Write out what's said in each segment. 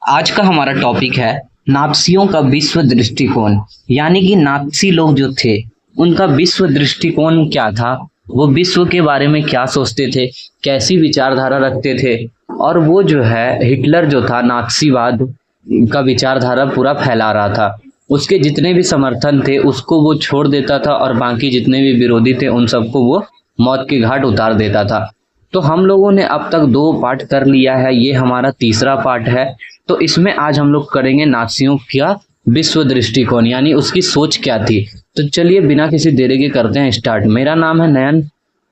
आज का हमारा टॉपिक है नात्सियों का विश्व दृष्टिकोण। यानी कि नात्सी लोग जो थे उनका विश्व दृष्टिकोण क्या था, वो विश्व के बारे में क्या सोचते थे, कैसी विचारधारा रखते थे। और वो जो है हिटलर जो था नात्सीवाद का विचारधारा पूरा फैला रहा था। उसके जितने भी समर्थन थे उसको वो छोड़ देता था और बाकी जितने भी विरोधी थे उन सबको वो मौत के घाट उतार देता था। तो हम लोगों ने अब तक 2 पार्ट कर लिया है, ये हमारा तीसरा पार्ट है। तो इसमें आज हम लोग करेंगे नात्सियों का विश्व दृष्टिकोण, यानी उसकी सोच क्या थी। तो चलिए बिना किसी देरी के करते हैं स्टार्ट। मेरा नाम है नयन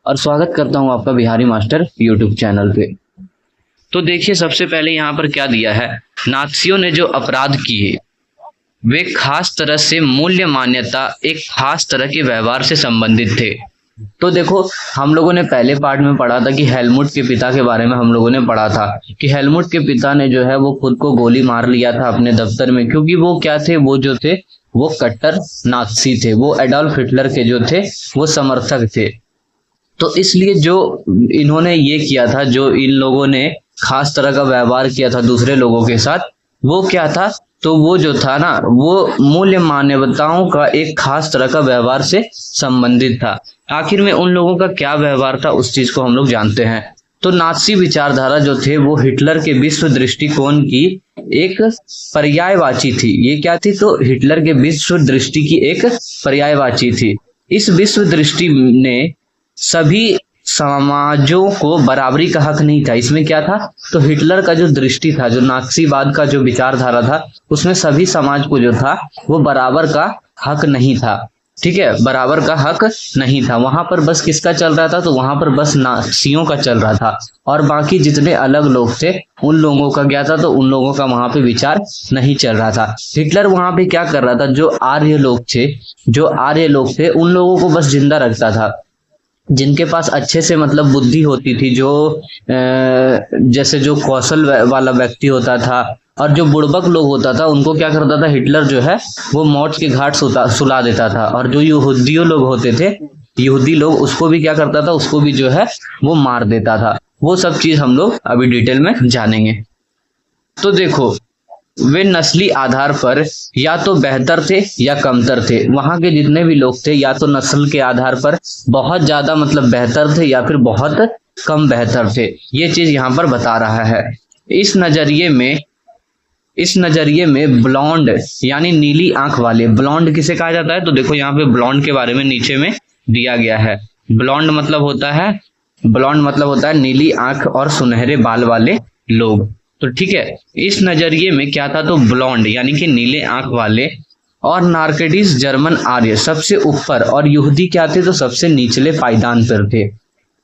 और स्वागत करता हूं आपका बिहारी मास्टर यूट्यूब चैनल पे। तो देखिए सबसे पहले यहाँ पर क्या दिया है, नात्सियों ने जो अपराध किए वे खास तरह से मूल्य मान्यता, एक खास तरह के व्यवहार से संबंधित थे। तो देखो हम लोगों ने पहले पार्ट में पढ़ा था कि हेलमुट के पिता के बारे में हम लोगों ने पढ़ा था कि हेलमुट के पिता ने जो है वो खुद को गोली मार लिया था अपने दफ्तर में, क्योंकि वो क्या थे, वो जो थे वो कट्टर नात्सी थे, वो एडोल्फ हिटलर के जो थे वो समर्थक थे। तो इसलिए जो इन्होंने ये किया था, जो इन लोगों ने खास तरह का व्यवहार किया था दूसरे लोगों के साथ, वो क्या था, तो वो जो था ना वो मूल्य मान्यताओं का एक खास तरह का व्यवहार से संबंधित था। आखिर में उन लोगों का क्या व्यवहार था उस चीज को हम लोग जानते हैं। तो नात्सी विचारधारा जो थे वो हिटलर के विश्व दृष्टिकोण की एक पर्यायवाची थी। ये क्या थी, तो हिटलर के विश्व दृष्टि की एक पर्यायवाची थी। इस विश्व दृष्टि ने सभी समाजों को बराबरी का हक नहीं था। इसमें क्या था, तो हिटलर का जो दृष्टि था, जो नात्सीवाद का जो विचारधारा था, उसमें सभी समाज को जो था वो बराबर का हक नहीं था। ठीक है, बराबर का हक नहीं था। वहां पर बस किसका चल रहा था, तो वहां पर बस नात्सियों का चल रहा था और बाकी जितने अलग लोग थे उन लोगों का क्या था, तो उन लोगों का वहां पे विचार नहीं चल रहा था। हिटलर वहां पे क्या कर रहा था, जो आर्य लोग थे उन लोगों को बस जिंदा रखता था। जिनके पास अच्छे से मतलब बुद्धि होती थी, जो जैसे जो कौशल वाला व्यक्ति होता था और जो बुड़बक लोग होता था, उनको क्या करता था हिटलर जो है वो मौत के घाट सुला देता था। और जो यहूदियों लोग होते थे, यहूदी लोग, उसको भी क्या करता था, उसको भी जो है वो मार देता था। वो सब चीज हम लोग अभी डिटेल में जानेंगे। तो देखो वे नस्ली आधार पर या तो बेहतर थे या कमतर थे। वहां के जितने भी लोग थे या तो नस्ल के आधार पर बहुत ज्यादा मतलब बेहतर थे या फिर बहुत कम बेहतर थे। ये चीज यहाँ पर बता रहा है। इस नजरिए में ब्लॉन्ड यानी नीली आंख वाले, ब्लॉन्ड किसे कहा जाता है, तो देखो यहाँ पे ब्लॉन्ड के बारे में नीचे में दिया गया है। ब्लॉन्ड मतलब होता है नीली आंख और सुनहरे बाल वाले लोग। तो ठीक है, इस नजरिए में क्या था, तो ब्लॉन्ड यानी कि नीले आंख वाले और नार्किडिस जर्मन आर्य सबसे ऊपर और यहूदी क्या थे, तो सबसे निचले पायदान पर थे।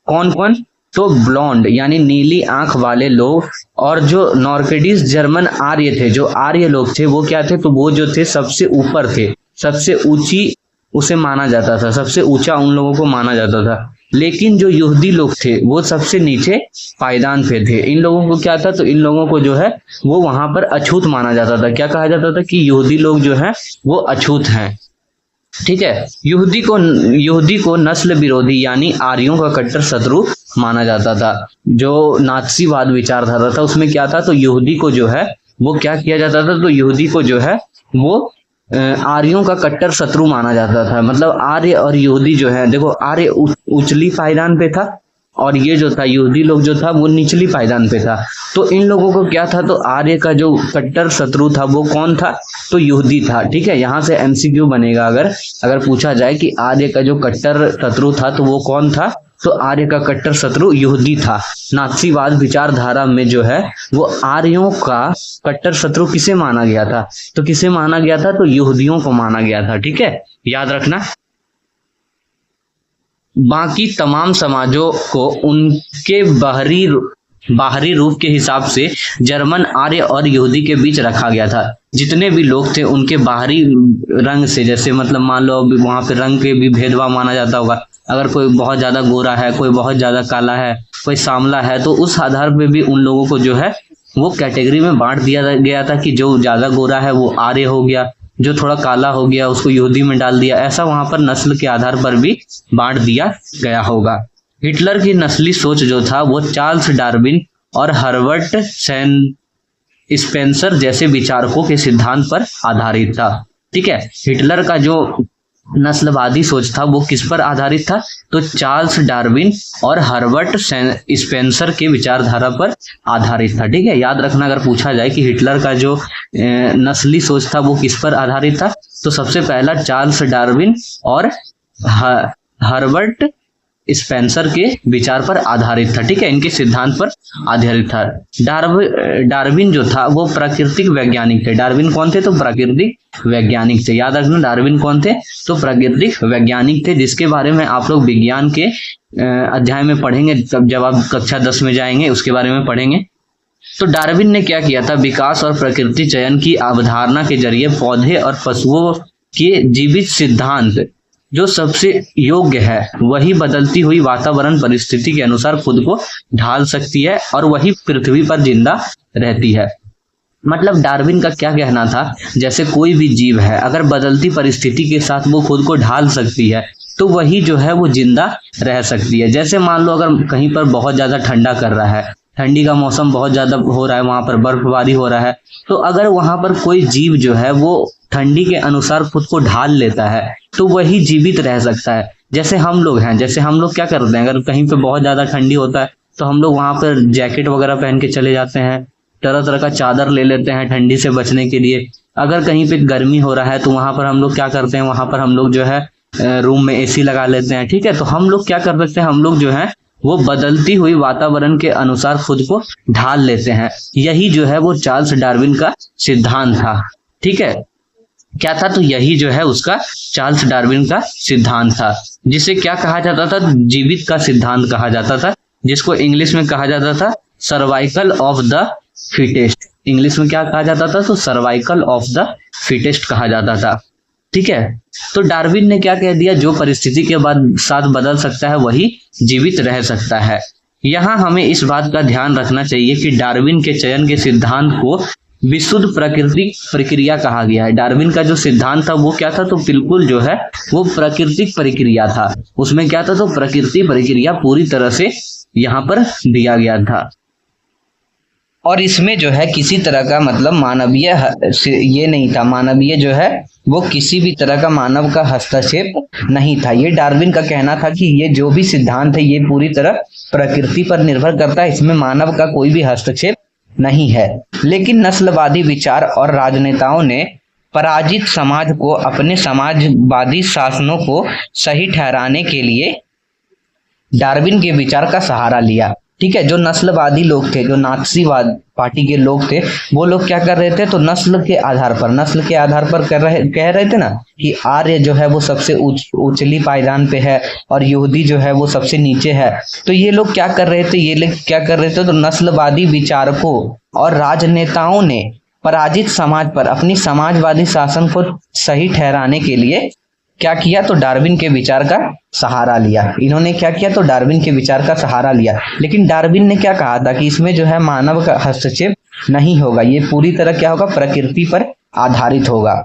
कौन कौन, तो ब्लॉन्ड यानी नीली आंख वाले लोग और जो नार्किडिस जर्मन आर्य थे, जो आर्य लोग थे वो क्या थे, तो वो जो थे सबसे ऊपर थे, सबसे ऊंची उसे माना जाता था, सबसे ऊंचा उन लोगों को माना जाता था। लेकिन जो यहूदी लोग थे वो सबसे नीचे पायदान पे थे। इन लोगों को क्या था, तो इन लोगों को जो है वो वहां पर अछूत माना जाता था। क्या कहा जाता था कि यहूदी लोग जो है वो अछूत हैं। ठीक है, यहूदी को नस्ल विरोधी यानी आर्यों का कट्टर शत्रु माना जाता था। जो नात्सीवाद विचारधारा था उसमें क्या था, तो यहूदी को जो है वो क्या किया जाता था, तो यहूदी को जो है वो आर्यों का कट्टर शत्रु माना जाता था। मतलब आर्य और यहूदी जो है, देखो आर्य उचली पायदान पे था और ये जो था यहूदी लोग जो था वो निचली पायदान पे था। तो इन लोगों को क्या था, तो आर्य का जो कट्टर शत्रु था वो कौन था, तो यहूदी था। ठीक है, यहाँ से एमसीक्यू बनेगा अगर पूछा जाए कि आर्य का जो कट्टर शत्रु था तो वो कौन था, तो आर्य का कट्टर शत्रु यहूदी था। नात्सीवाद विचारधारा में जो है वो आर्यों का कट्टर शत्रु किसे माना गया था, तो किसे माना गया था, तो यहूदियों को माना गया था। ठीक है, याद रखना। बाकी तमाम समाजों को उनके बाहरी रूप के हिसाब से जर्मन आर्य और यहूदी के बीच रखा गया था। जितने भी लोग थे उनके बाहरी रंग से, जैसे मतलब मान लो वहां पे रंग के भी भेदभाव माना जाता होगा। अगर कोई बहुत ज्यादा गोरा है, कोई बहुत ज्यादा काला है, कोई सांवला है, तो उस आधार पे भी उन लोगों को जो है वो कैटेगरी में बांट दिया गया था कि जो ज्यादा गोरा है वो आर्य हो गया, जो थोड़ा काला हो गया उसको यहूदी में डाल दिया। ऐसा वहां पर नस्ल के आधार पर भी बांट दिया गया होगा। हिटलर की नस्ली सोच जो था वो चार्ल्स डार्विन और हर्बर्ट स्पेंसर जैसे विचारकों के सिद्धांत पर आधारित था। ठीक है, हिटलर का जो नस्लवादी सोच था वो किस पर आधारित था? तो चार्ल्स डार्विन और हर्बर्ट स्पेंसर के विचारधारा पर आधारित था। ठीक है, याद रखना अगर पूछा जाए कि हिटलर का जो नस्ली सोच था वो किस पर आधारित था, तो सबसे पहला चार्ल्स डार्विन और हर्बर्ट स्पेंसर के विचार पर आधारित था। ठीक है, इनके सिद्धांत पर आधारित था। डार्विन जो था वो प्राकृतिक वैज्ञानिक थे। डार्विन कौन थे? तो प्राकृतिक वैज्ञानिक थे। याद रखना, डार्विन कौन थे? तो प्राकृतिक वैज्ञानिक थे, जिसके बारे में आप लोग विज्ञान के अध्याय में पढ़ेंगे, तब जब आप कक्षा 10 में जाएंगे उसके बारे में पढ़ेंगे। तो डार्विन ने क्या किया था? विकास और प्रकृति चयन की अवधारणा के जरिए पौधे और पशुओं के जीवित सिद्धांत जो सबसे योग्य है वही बदलती हुई वातावरण परिस्थिति के अनुसार खुद को ढाल सकती है और वही पृथ्वी पर जिंदा रहती है। मतलब डार्विन का क्या कहना था, जैसे कोई भी जीव है अगर बदलती परिस्थिति के साथ वो खुद को ढाल सकती है तो वही जो है वो जिंदा रह सकती है। जैसे मान लो अगर कहीं पर बहुत ज्यादा ठंडा कर रहा है, ठंडी का मौसम बहुत ज्यादा हो रहा है, वहां पर बर्फबारी हो रहा है, तो अगर वहां पर कोई जीव जो है वो ठंडी के अनुसार खुद को ढाल लेता है तो वही जीवित रह सकता है। जैसे हम लोग हैं, जैसे हम लोग क्या करते हैं, अगर कहीं पे बहुत ज्यादा ठंडी होता है तो हम लोग वहां पर जैकेट वगैरह पहन के चले जाते हैं, तरह तरह का चादर ले लेते हैं ठंडी से बचने के लिए। अगर कहीं पे गर्मी हो रहा है तो वहां पर हम लोग क्या करते हैं, वहां पर हम लोग जो है रूम में एसी लगा लेते हैं। ठीक है, तो हम लोग क्या कर सकते हैं, हम लोग जो है वो बदलती हुई वातावरण के अनुसार खुद को ढाल लेते हैं। यही जो है वो चार्ल्स डार्विन का सिद्धांत था। ठीक है, क्या था? तो यही जो है उसका चार्ल्स डार्विन का सिद्धांत था, जिसे क्या कहा जाता था? जीवित का सिद्धांत कहा जाता था, जिसको इंग्लिश में कहा जाता था cervical of the fittest. English में क्या कहा जाता था? तो सर्वाइकल ऑफ द फिटेस्ट कहा जाता था। ठीक है, तो डार्विन ने क्या कह दिया, जो परिस्थिति के बाद साथ बदल सकता है वही जीवित रह सकता है। यहाँ हमें इस बात का ध्यान रखना चाहिए कि डार्विन के चयन के सिद्धांत को विशुद्ध प्राकृतिक प्रक्रिया कहा गया है। डार्विन का जो सिद्धांत था वो क्या था? तो बिल्कुल जो है वो प्राकृतिक प्रक्रिया था। उसमें क्या था? तो प्रकृति प्रक्रिया पूरी तरह से यहाँ पर दिया गया था और इसमें जो है किसी तरह का मतलब मानवीय ये नहीं था, मानवीय जो है वो किसी भी तरह का मानव का हस्तक्षेप नहीं था। ये डार्विन का कहना था कि ये जो भी सिद्धांत है ये पूरी तरह प्रकृति पर निर्भर करता है, इसमें मानव का कोई भी हस्तक्षेप नहीं है। लेकिन नस्लवादी विचार और राजनेताओं ने पराजित समाज को अपने समाजवादी शासनों को सही ठहराने के लिए डार्विन के विचार का सहारा लिया। ठीक है, जो नस्लवादी लोग थे, जो नात्सीवाद पार्टी के लोग थे, वो लोग क्या कर रहे थे? तो नस्ल के आधार पर कह रहे थे ना कि आर्य जो है वो सबसे उचली पायदान पे है और यहूदी जो है वो सबसे नीचे है। तो ये लोग क्या कर रहे थे? तो नस्लवादी विचारकों और राजनेताओं ने पराजित समाज पर अपनी समाजवादी शासन को सही ठहराने के लिए क्या किया? तो डार्विन के विचार का सहारा लिया। इन्होंने क्या किया? तो डार्विन के विचार का सहारा लिया। लेकिन डार्विन ने क्या कहा था कि इसमें जो है मानव का हस्तक्षेप नहीं होगा, ये पूरी तरह क्या होगा? प्रकृति पर आधारित होगा।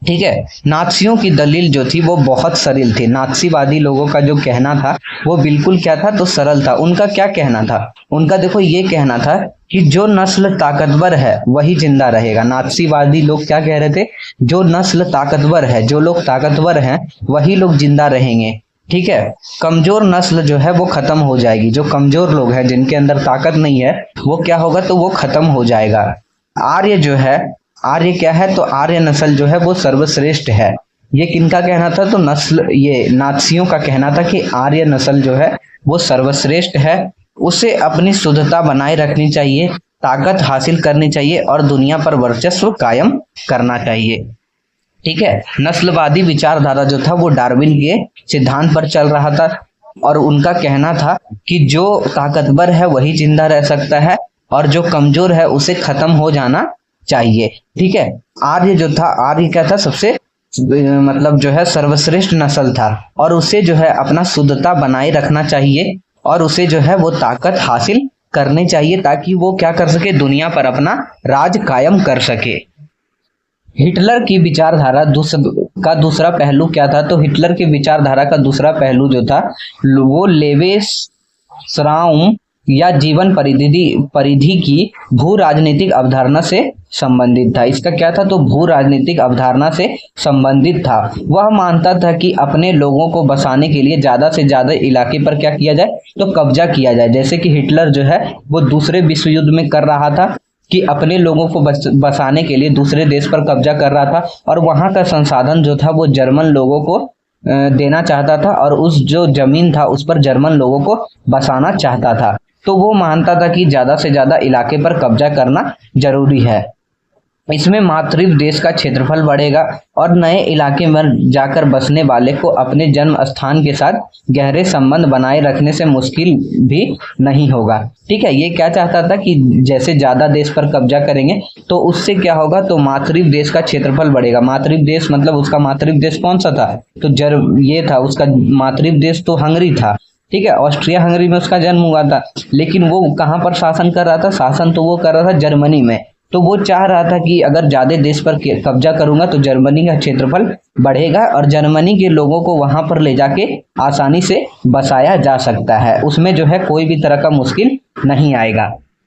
ठीक है, नात्सियों की दलील जो थी वो बहुत सरल थी। नात्सीवादी लोगों का जो कहना था वो बिल्कुल क्या था? तो सरल था। उनका क्या कहना था? उनका देखो ये कहना था कि जो नस्ल ताकतवर है वही जिंदा रहेगा। नात्सीवादी लोग क्या कह रहे थे? जो नस्ल ताकतवर है, जो लोग ताकतवर हैं वही लोग जिंदा रहेंगे। ठीक है, कमजोर नस्ल जो है वो खत्म हो जाएगी। जो कमजोर लोग हैं, जिनके अंदर ताकत नहीं है, वो क्या होगा? तो वो खत्म हो जाएगा। आर्य जो है, आर्य क्या है? तो आर्य नस्ल जो है वो सर्वश्रेष्ठ है। ये किनका कहना था? तो ये नात्सियों का कहना था कि आर्य नस्ल जो है वो सर्वश्रेष्ठ है, उसे अपनी शुद्धता बनाए रखनी चाहिए, ताकत हासिल करनी चाहिए और दुनिया पर वर्चस्व कायम करना चाहिए। ठीक है, नस्लवादी विचारधारा जो था वो डार्विन के सिद्धांत पर चल रहा था और उनका कहना था कि जो ताकतवर है वही जिंदा रह सकता है और जो कमजोर है उसे खत्म हो जाना चाहिए। ठीक है, आर्य जो था, आर्य क्या था? सबसे मतलब जो है सर्वश्रेष्ठ नस्ल था और उसे जो है अपना शुद्धता बनाए रखना चाहिए और उसे जो है वो ताकत हासिल करनी चाहिए ताकि वो क्या कर सके? दुनिया पर अपना राज कायम कर सके। हिटलर की विचारधारा का दूसरा पहलू क्या था? तो हिटलर की विचारधारा का दूसरा पहलू जो था वो लेवे स्ट्राउम या जीवन परिधि की भू राजनीतिक अवधारणा से संबंधित था। इसका क्या था, तो भू राजनीतिक अवधारणा से संबंधित था। वह मानता था कि अपने लोगों को बसाने के लिए ज्यादा से ज्यादा इलाके पर क्या किया जाए, तो कब्जा किया जाए। जैसे कि हिटलर जो है वो दूसरे विश्व युद्ध में कर रहा था कि अपने लोगों को बसाने के लिए दूसरे देश पर कब्जा कर रहा था, और वहां का संसाधन जो था वो जर्मन लोगों को देना चाहता था, और उस जो जमीन था उस पर जर्मन लोगों को बसाना चाहता था। तो वो मानता था कि ज्यादा से ज्यादा इलाके पर कब्जा करना जरूरी है। इसमें मातृ देश का क्षेत्रफल बढ़ेगा और नए इलाके में जाकर बसने वाले को अपने जन्म स्थान के साथ गहरे संबंध बनाए रखने से मुश्किल भी नहीं होगा। ठीक है, ये क्या चाहता था कि जैसे ज्यादा देश पर कब्जा करेंगे तो उससे क्या होगा, तो मातृ देश का क्षेत्रफल बढ़ेगा। मातृ देश मतलब उसका मातृ देश कौन सा था, तो ये था उसका मातृ देश, तो हंगरी था। ठीक है, ऑस्ट्रिया हंगरी में उसका जन्म हुआ था, लेकिन वो कहाँ पर शासन कर रहा था, शासन तो वो कर रहा था जर्मनी में। तो वो चाह रहा था कि अगर ज्यादा देश पर कब्जा करूंगा तो जर्मनी का क्षेत्रफल बढ़ेगा और जर्मनी के लोगों को वहां पर ले जाके आसानी से बसाया जा सकता है, उसमें जो है कोई भी तरह का मुश्किल नहीं आएगा।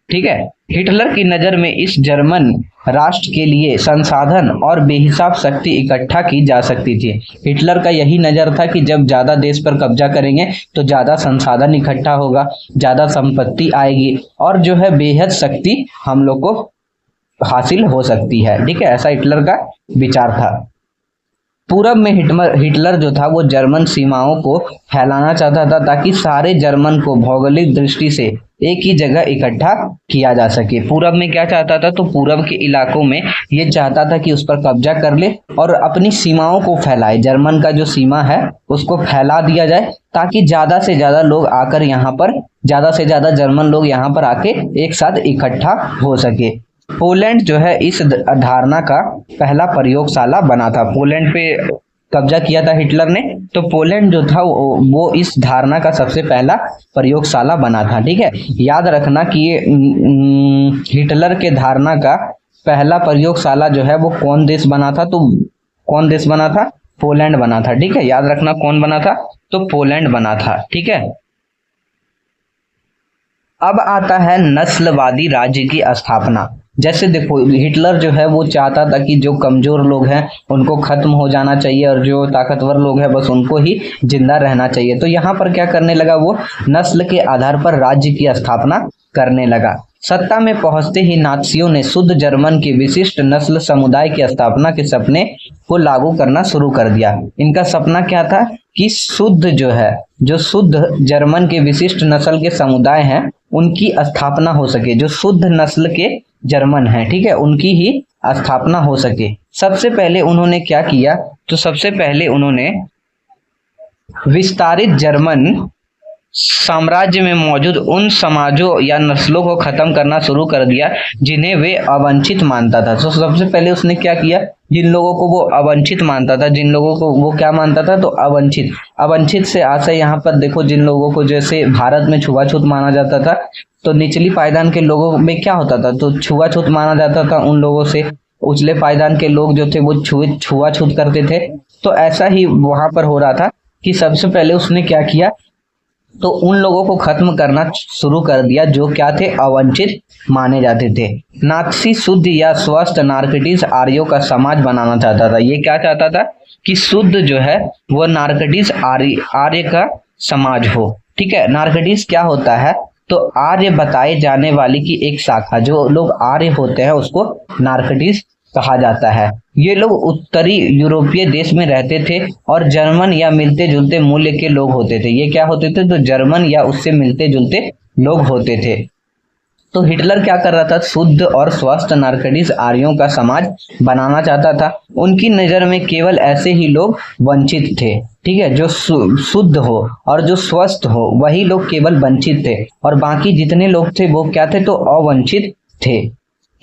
ठीक है, हिटलर की नजर में इस जर्मन राष्ट्र के लिए संसाधन और बेहिसाब शक्ति इकट्ठा की जा सकती थी। हिटलर का यही नजर था कि जब ज्यादा देश पर कब्जा करेंगे तो ज्यादा संसाधन इकट्ठा होगा, ज्यादा संपत्ति आएगी और जो है बेहद शक्ति हम लोग को हासिल हो सकती है। ठीक है, ऐसा हिटलर का विचार था। पूरब में हिटलर जो था वो जर्मन सीमाओं को फैलाना चाहता था ताकि सारे जर्मन को भौगोलिक दृष्टि से एक ही जगह इकट्ठा किया जा सके। पूरब में क्या चाहता था, तो पूरब के इलाकों में ये चाहता था कि उस पर कब्जा कर ले और अपनी सीमाओं को फैलाए। जर्मन का जो सीमा है उसको फैला दिया जाए ताकि ज्यादा से ज्यादा लोग आकर यहाँ पर, ज्यादा से ज्यादा जर्मन लोग यहाँ पर आके एक साथ इकट्ठा हो सके। पोलैंड जो है इस धारणा का पहला प्रयोगशाला बना था। पोलैंड पे कब्जा किया था हिटलर ने, तो पोलैंड जो था वो इस धारणा का सबसे पहला प्रयोगशाला बना था। ठीक है, याद रखना कि ये हिटलर के धारणा का पहला प्रयोगशाला जो है वो कौन देश बना था, तो कौन देश बना था, पोलैंड बना था। ठीक है, याद रखना कौन बना था, तो पोलैंड बना था। ठीक है, अब आता है नस्लवादी राज्य की स्थापना। जैसे देखो हिटलर जो है वो चाहता था कि जो कमजोर लोग हैं उनको खत्म हो जाना चाहिए और जो ताकतवर लोग हैं बस उनको ही जिंदा रहना चाहिए। तो यहाँ पर क्या करने लगा, वो नस्ल के आधार पर राज्य की स्थापना करने लगा। सत्ता में पहुंचते ही नात्सियों ने शुद्ध जर्मन के विशिष्ट नस्ल समुदाय की स्थापना के सपने को लागू करना शुरू कर दिया। इनका सपना क्या था कि शुद्ध जो है, जो शुद्ध जर्मन के विशिष्ट नस्ल के समुदाय हैं उनकी स्थापना हो सके, जो शुद्ध नस्ल के जर्मन है, ठीक है, उनकी ही स्थापना हो सके। सबसे पहले उन्होंने क्या किया, तो सबसे पहले उन्होंने विस्तारित जर्मन साम्राज्य में मौजूद उन समाजों या नस्लों को खत्म करना शुरू कर दिया जिन्हें वे अवंचित मानता था। तो सबसे पहले उसने क्या किया, जिन लोगों को वो अवंचित मानता था, जिन लोगों को वो क्या मानता था, तो अवंचित। अवंचित से आशय यहाँ पर देखो, जिन लोगों को जैसे भारत में छुआछूत माना जाता था, तो निचली पायदान के लोगों में क्या होता था, तो छुआछूत माना जाता था उन लोगों से। उचले पायदान के लोग जो थे वो छुआछूत करते थे। तो ऐसा ही वहां पर हो रहा था कि सबसे पहले उसने क्या किया, तो उन लोगों को खत्म करना शुरू कर दिया जो क्या थे, अवंचित माने जाते थे। नात्सी शुद्ध या स्वस्थ नार्कोटिक्स आर्यों का समाज बनाना चाहता था। ये क्या चाहता था कि शुद्ध जो है वो नार्कोटिक्स आर्य का समाज हो। ठीक है, नार्कोटिक्स क्या होता है, तो आर्य बताए जाने वाली की एक शाखा, जो लोग आर्य होते हैं उसको नार्कोटिक्स कहा जाता है। ये लोग उत्तरी यूरोपीय देश में रहते थे और जर्मन या मिलते जुलते मूल्य के लोग होते थे। ये क्या होते थे, तो जर्मन या उससे मिलते जुलते लोग होते थे। तो हिटलर क्या कर रहा था, शुद्ध और स्वस्थ नार्कोटिक्स आर्यों का समाज बनाना चाहता था। उनकी नजर में केवल ऐसे ही लोग वंचित थे, ठीक है, जो शुद्ध हो और जो स्वस्थ हो वही लोग केवल वंचित थे और बाकी जितने लोग थे वो क्या थे, तो अवंचित थे।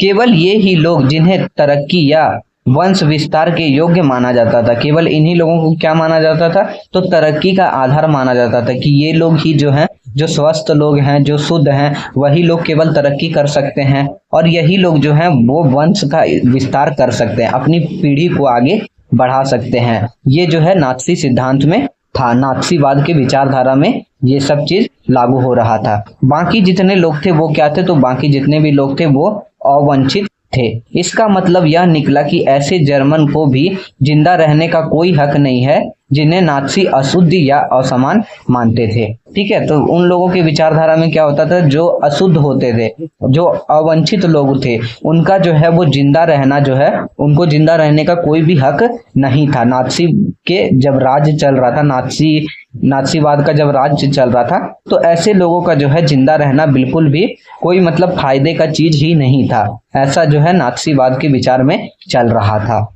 केवल ये ही लोग जिन्हें तरक्की या वंश विस्तार के योग्य माना जाता था, केवल इन्हीं लोगों को क्या माना जाता था, तो तरक्की का आधार माना जाता था कि ये लोग ही जो हैं, जो स्वस्थ लोग हैं, जो शुद्ध हैं, वही लोग केवल तरक्की कर सकते हैं और यही लोग जो हैं वो वंश का विस्तार कर सकते हैं, अपनी पीढ़ी को आगे बढ़ा सकते हैं। ये जो है नात्सी सिद्धांत में था, नात्सीवाद के विचारधारा में ये सब चीज लागू हो रहा था। बाकी जितने लोग थे वो क्या थे, तो बाकी जितने भी लोग थे वो अवंचित थे। इसका मतलब यह निकला कि ऐसे जर्मन को भी जिंदा रहने का कोई हक नहीं है जिन्हें नात्सी अशुद्ध या असमान मानते थे। ठीक है, तो उन लोगों की विचारधारा में क्या होता था, जो अशुद्ध होते थे, जो अवंचित लोग थे, उनका जो है वो जिंदा रहना जो है, उनको जिंदा रहने का कोई भी हक नहीं था। नात्सी के जब राज्य चल रहा था, नात्सीवाद का जब राज्य चल रहा था, तो ऐसे लोगों का जो है जिंदा रहना बिल्कुल भी कोई मतलब फायदे का चीज ही नहीं था। ऐसा जो है नात्सीवाद के विचार में चल रहा था।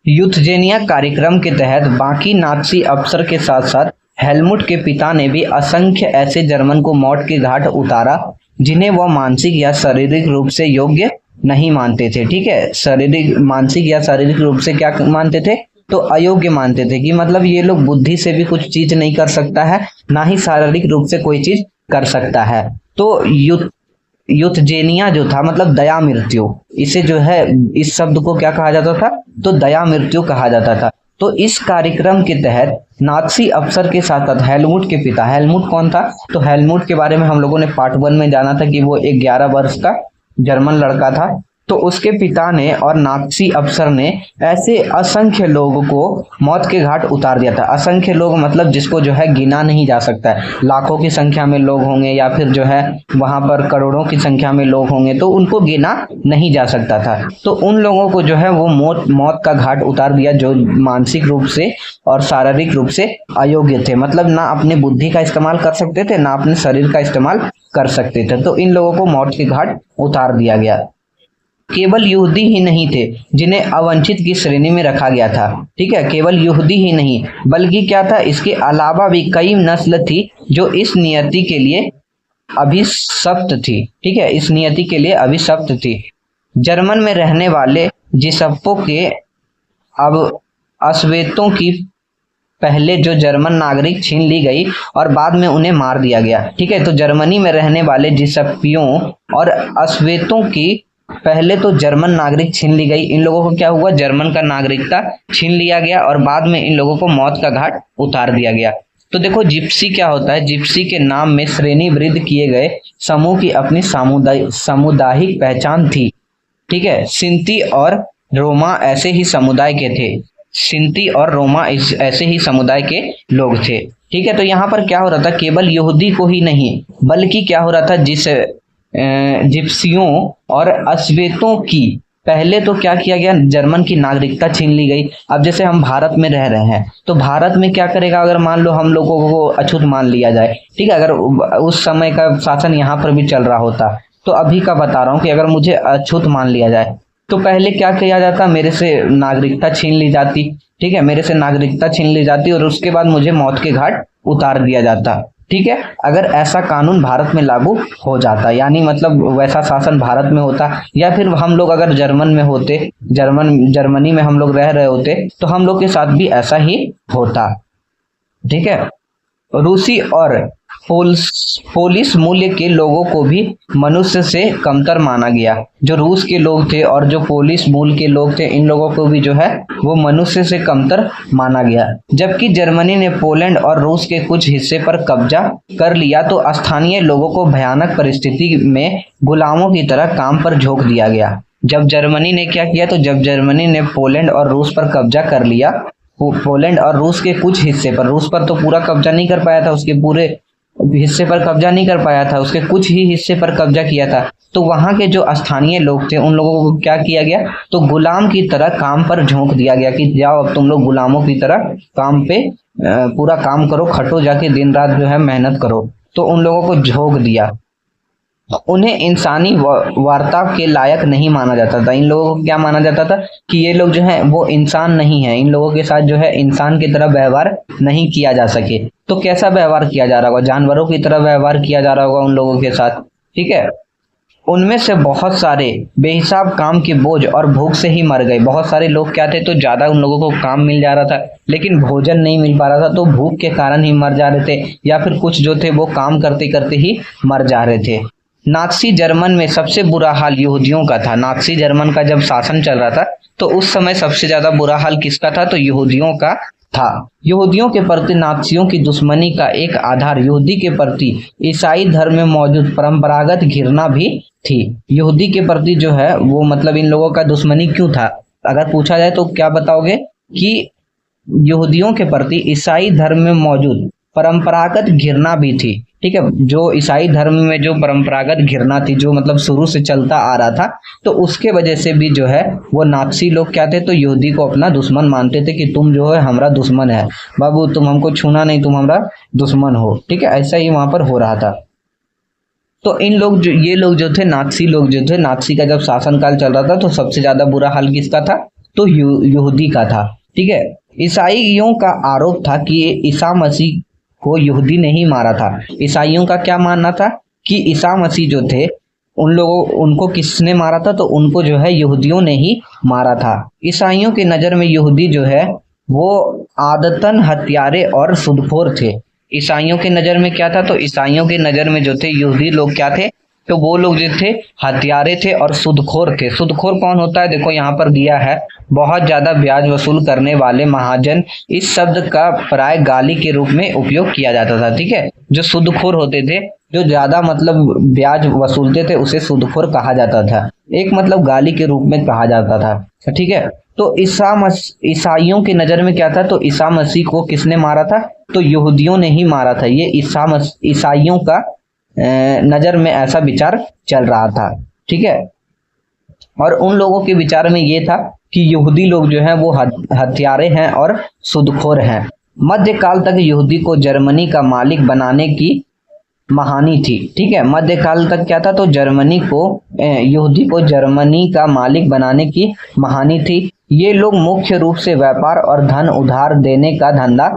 यूथजेनिया कार्यक्रम के तहत बाकी नात्सी अफसर के साथ साथ हेलमुट के पिता ने भी असंख्य ऐसे जर्मन को मौत के घाट उतारा जिन्हें वह मानसिक या शारीरिक रूप से योग्य नहीं मानते थे। ठीक है, मानसिक या शारीरिक रूप से क्या मानते थे, तो अयोग्य मानते थे कि मतलब ये लोग बुद्धि से भी कुछ चीज नहीं कर सकता है, ना ही शारीरिक रूप से कोई चीज कर सकता है। तो यूथजेनिया जो था मतलब दया मृत्यु, इसे जो है इस शब्द को क्या कहा जाता था, तो दया मृत्यु कहा जाता था। तो इस कार्यक्रम के तहत नात्सी अफसर के साथ साथ हेलमुट के पिता, हेलमुट कौन था, तो हेलमुट के बारे में हम लोगों ने पार्ट 1 में जाना था कि वो एक 11 वर्ष का जर्मन लड़का था। तो उसके पिता ने और नात्सी अफसर ने ऐसे असंख्य लोगों को मौत के घाट उतार दिया था। असंख्य लोग मतलब जिसको जो है गिना नहीं जा सकता है, लाखों की संख्या में लोग होंगे या फिर जो है वहां पर करोड़ों की संख्या में लोग होंगे, तो उनको गिना नहीं जा सकता था। तो उन लोगों को जो है वो मौत का घाट उतार दिया जो मानसिक रूप से और शारीरिक रूप से अयोग्य थे, मतलब ना अपने बुद्धि का इस्तेमाल कर सकते थे, ना अपने शरीर का इस्तेमाल कर सकते थे। तो इन लोगों को मौत के घाट उतार दिया गया। केवल यहूदी ही नहीं थे जिन्हें अवंचित की श्रेणी में रखा गया था। ठीक है, केवल यहूदी ही नहीं बल्कि क्या था, इसके अलावा भी कई नस्ल थी जो इस नियति के लिए अभिशप्त थी। ठीक है, इस नियति के लिए अभिशप्त थी। जर्मन में रहने वाले जिसप्पो के अब अस्वेतों की पहले जो जर्मन नागरिक छीन ली गई और बाद में उन्हें मार दिया गया। ठीक है, तो जर्मनी में रहने वाले जिसप्पियों और अस्वेतों की पहले तो जर्मन नागरिक छीन ली गई। इन लोगों को क्या हुआ, जर्मन का नागरिकता छीन लिया गया और बाद में इन लोगों को मौत का घाट उतार दिया गया। तो देखो जिप्सी क्या होता है, जिप्सी के नाम में श्रेणीबद्ध किए गए समूह की अपनी सामुदायिक पहचान थी। ठीक है, सिंती और रोमा ऐसे ही समुदाय के थे, सिंती और रोमा ऐसे ही समुदाय के लोग थे। ठीक है, तो यहाँ पर क्या हो रहा था, केवल यहूदी को ही नहीं बल्कि क्या हो रहा था, जिप्सियों और अस्वेतों की पहले तो क्या किया गया, जर्मन की नागरिकता छीन ली गई। अब जैसे हम भारत में रह रहे हैं तो भारत में क्या करेगा, अगर मान लो हम लोगों को अछूत मान लिया जाए, ठीक है, अगर उस समय का शासन यहाँ पर भी चल रहा होता, तो अभी का बता रहा हूँ कि अगर मुझे अछूत मान लिया जाए तो पहले क्या किया जाता, मेरे से नागरिकता छीन ली जाती। ठीक है, मेरे से नागरिकता छीन ली जाती और उसके बाद मुझे मौत के घाट उतार दिया जाता। ठीक है, अगर ऐसा कानून भारत में लागू हो जाता, यानी मतलब वैसा शासन भारत में होता, या फिर हम लोग अगर जर्मन में होते, जर्मनी में हम लोग रह रहे होते, तो हम लोग के साथ भी ऐसा ही होता। ठीक है, रूसी और पोलिश मूल्य के लोगों को भी मनुष्य से कमतर माना गया। जो रूस के लोग थे और जो पोलिश मूल के लोग थे, इन लोगों को भी जो है वो मनुष्य से कमतर माना गया। जबकि जर्मनी ने पोलैंड और रूस के कुछ हिस्से पर कब्जा कर लिया तो स्थानीय लोगों को भयानक परिस्थिति में गुलामों की तरह काम पर झोंक दिया गया। जब जर्मनी ने क्या किया, तो जब जर्मनी ने पोलैंड और रूस पर कब्जा कर लिया, पोलैंड और रूस के कुछ हिस्से पर, रूस पर तो पूरा कब्जा नहीं कर पाया था, उसके पूरे हिस्से पर कब्जा नहीं कर पाया था, उसके कुछ ही हिस्से पर कब्जा किया था, तो वहां के जो स्थानीय लोग थे उन लोगों को क्या किया गया, तो गुलाम की तरह काम पर झोंक दिया गया कि जाओ अब तुम लोग गुलामों की तरह काम पे पूरा काम करो, खटो जाके दिन रात जो है मेहनत करो। तो उन लोगों को झोंक दिया। उन्हें इंसानी वार्ता के लायक नहीं माना जाता था। इन लोगों को क्या माना जाता था कि ये लोग जो है वो इंसान नहीं है, इन लोगों के साथ जो है इंसान की तरह व्यवहार नहीं किया जा सके। तो कैसा व्यवहार किया जा रहा होगा, जानवरों की तरह व्यवहार किया जा रहा होगा उन लोगों के साथ। ठीक है, उनमें से बहुत सारे बेहिसाब काम के बोझ और भूख से ही मर गए। बहुत सारे लोग क्या थे, तो ज्यादा उन लोगों को काम मिल जा रहा था लेकिन भोजन नहीं मिल पा रहा था, तो भूख के कारण ही मर जा रहे थे, या फिर कुछ जो थे वो काम करते करते ही मर जा रहे थे। नात्सी जर्मन में सबसे बुरा हाल यहूदियों का था। नात्सी जर्मन का जब शासन चल रहा था तो उस समय सबसे ज्यादा बुरा हाल किसका था, तो यहूदियों का था। यहूदियों के प्रति नात्सियों की दुश्मनी का एक आधार यहूदी के प्रति ईसाई धर्म में मौजूद परंपरागत घृणा भी थी। यहूदी के प्रति जो है वो मतलब इन लोगों का दुश्मनी क्यों था, अगर पूछा जाए तो क्या बताओगे कि यहूदियों के प्रति ईसाई धर्म में मौजूद परंपरागत घृणा भी थी। ठीक है, जो ईसाई धर्म में जो परंपरागत घृणा थी, जो मतलब शुरू से चलता आ रहा था, तो उसके वजह से भी जो है वो नात्सी लोग क्या थे, तो यहूदी को अपना दुश्मन मानते थे कि तुम जो है हमारा दुश्मन है बाबू, तुम हमको छूना नहीं, तुम हमारा दुश्मन हो। ठीक है, ऐसा ही वहां पर हो रहा था। तो इन लोग जो ये लोग जो थे नात्सी लोग जो थे, नात्सी का जब शासनकाल चल रहा था तो सबसे ज्यादा बुरा हाल किसका था, तो यहूदी का था। ठीक है, ईसाइयों का आरोप था कि ईसा मसीह को यहूदी ने ही मारा था। ईसाइयों का क्या मानना था कि ईसा मसीह जो थे उनको किसने मारा था, तो उनको जो है यहूदियों ने ही मारा था। ईसाइयों की नज़र में यहूदी जो है वो आदतन हत्यारे और सुदखोर थे। ईसाइयों की नज़र में क्या था, तो ईसाइयों की नज़र में जो थे यहूदी लोग क्या थे, तो वो लोग जो थे हत्यारे थे और सुदखोर थे। सुदखोर कौन होता है, देखो यहाँ पर दिया है, बहुत ज्यादा ब्याज वसूल करने वाले महाजन। इस शब्द का प्राय गाली के रूप में उपयोग किया जाता था। ठीक है, जो सुदखोर होते थे, जो ज्यादा मतलब ब्याज वसूलते थे, उसे सुदखोर कहा जाता था। एक मतलब गाली के रूप में कहा जाता था। ठीक है, तो ईसाइयों की नजर में क्या था, तो ईसा मसीह को किसने मारा था, तो यहूदियों ने ही मारा था। ये ईसाइयों का नजर में ऐसा विचार चल रहा था। ठीक है, और उन लोगों के विचार में ये था कि यहूदी लोग जो हैं वो हत्यारे हैं और सुदखोर हैं। मध्यकाल तक यहूदी को जर्मनी का मालिक बनाने की महानी थी। ठीक है, मध्यकाल तक क्या था, तो यहूदी को जर्मनी का मालिक बनाने की महानी थी। ये लोग मुख्य रूप से व्यापार और धन उधार देने का धंधा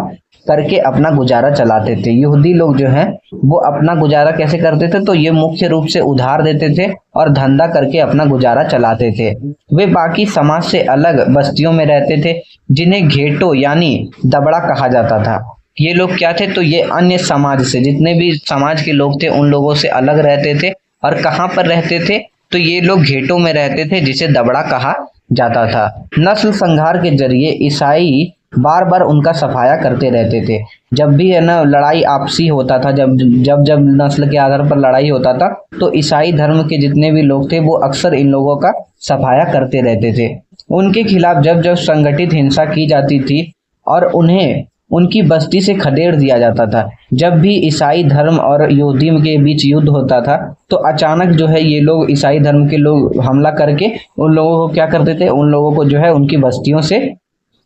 करके अपना गुजारा चलाते थे। यहूदी लोग जो हैं वो अपना गुजारा कैसे करते थे, तो ये मुख्य रूप से उधार देते थे और धंधा करके अपना गुजारा चलाते थे। वे बाकी समाज से अलग बस्तियों में रहते थे, जिन्हें घेटो यानी दबड़ा कहा जाता था। ये लोग क्या थे, तो ये अन्य समाज से, जितने भी समाज के लोग थे उन लोगों से अलग रहते थे। और कहाँ पर रहते थे, तो ये लोग घेटों में रहते थे, जिसे दबड़ा कहा जाता था। नस्ल संहार के जरिए ईसाई बार बार उनका सफाया करते रहते थे। जब भी है ना लड़ाई आपसी होता था, जब नस्ल के आधार पर लड़ाई होता था, तो ईसाई धर्म के जितने भी लोग थे वो अक्सर इन लोगों का सफाया करते रहते थे। उनके खिलाफ जब जब संगठित हिंसा की जाती थी और उन्हें उनकी बस्ती से खदेड़ दिया जाता था। जब भी ईसाई धर्म और यहूदी के बीच युद्ध होता था, तो अचानक जो है ये लोग ईसाई धर्म के लोग हमला करके उन लोगों को क्या करते थे, उन लोगों को जो है उनकी बस्तियों से